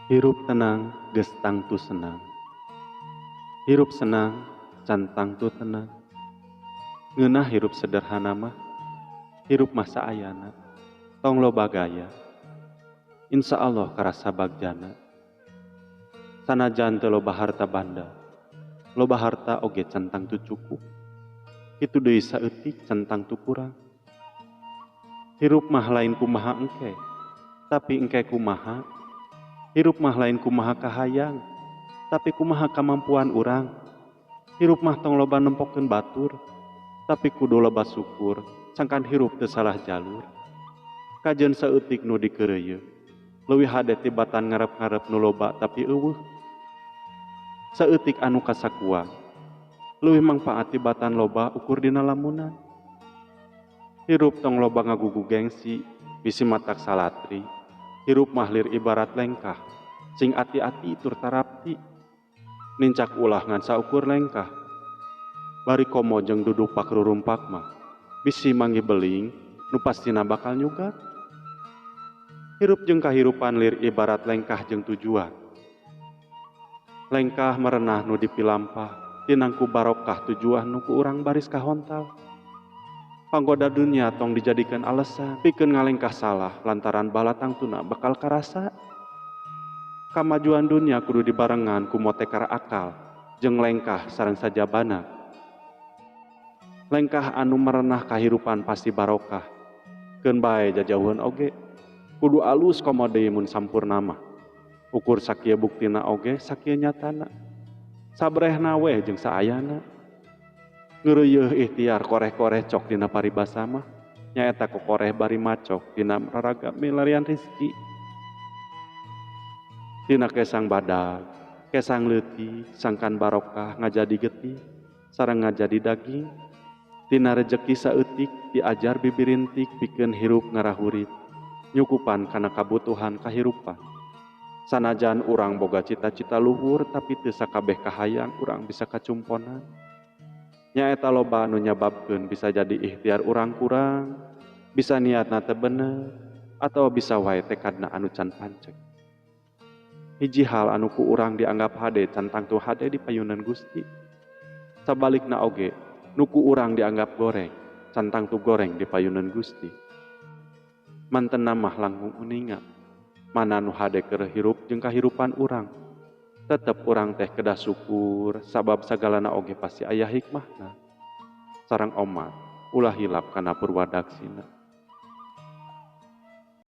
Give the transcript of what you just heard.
Hirup tenang, gestang tu senang. Hirup senang, cantang tu tenang. Ngeunah hirup sederhana mah, hirup masa ayana. Tong lo bagaya, insya Allah karasa bagjana. Sanajan teu loba harta banda, loba harta oge cantang tu cukup. Itu deui saeutik cantang tu kurang. Hirup mah lain kumaha engke, tapi engke kumaha. Hirup mah lain kumaha kahayang, tapi kumaha kamampuan urang. Hirup mah tong loba nempokeun batur, tapi kudu loba syukur, sangkan hirup teu salah jalur. Kajeun saeutik nu dikeureuyeun, leuwih hade tibatan ngarep-ngarep nu loba tapi euweuh. Saeutik anu kasakuan, leuwih mangpaat tibatan loba ukur dina lamunan. Hirup tong loba ngagugu gengsi, bisi matak salatri. Hirup mah lir ibarat lengkah, sing ati-ati tur tarapti. Nincak ulah ngan saukur lengkah. Bari komo jeung duduk pakrurumpak mah, bisi manggi beling, nu pastina bakal nyugat. Hirup jeung kahirupan lir ibarat lengkah jeung tujuan. Lengkah merenah nu dipilampah, tinangku barokah tujuan nu ku urang baris kahontal. Panggoda dunia tong dijadikan alasan, pikeun ngalengkah salah lantaran balatang tuna bakal karasa. Kamajuan dunia kudu dibarengan ku motekar akal, jeung lengkah sareng sajabana. Lengkah anu merenah kahirupan pasti barokah. Keun bae jajauheun oge, kudu alus komo deui mun sampurna mah. Ukur sakieu buktina oge sakieu nyatana. Sabrehna we jeung saayana. Ngeureuyeuh ikhtiar koreh-koreh cok dina paribasa mah, nyaeta kokoreh bari macok dina raraga milarian rezeki. Tina kesang badag, kesang leutik, sangkan barokah ngajadi getih, sareng ngajadi daging. Tina rejeki saeutik diajar bibirintik pikeun hirup ngarahurit, nyukupan kana kabutuhan kahirupan. Sanajan urang boga cita-cita luhur tapi teu sakabeh kahayang urang bisa kacumponan. Nyaeta loba anu nyababkeun bisa jadi ikhtiar urang kurang, bisa niatna teu bener, atawa bisa wae tekadna anu can pancek. Hiji hal anu ku urang dianggap hade cantang tu hade di payunan Gusti. Sabalikna oge, nu ku urang dianggap goreng, cantang tu goreng di payunan Gusti. Mantena mah langkung uningan, mana nu hade keur hirup jeung kahirupan urang. Tetep urang teh kedah syukur, sabab sagalana oge pasti aya hikmahna. Sareng omat, ulah hilap kana purwadaksina.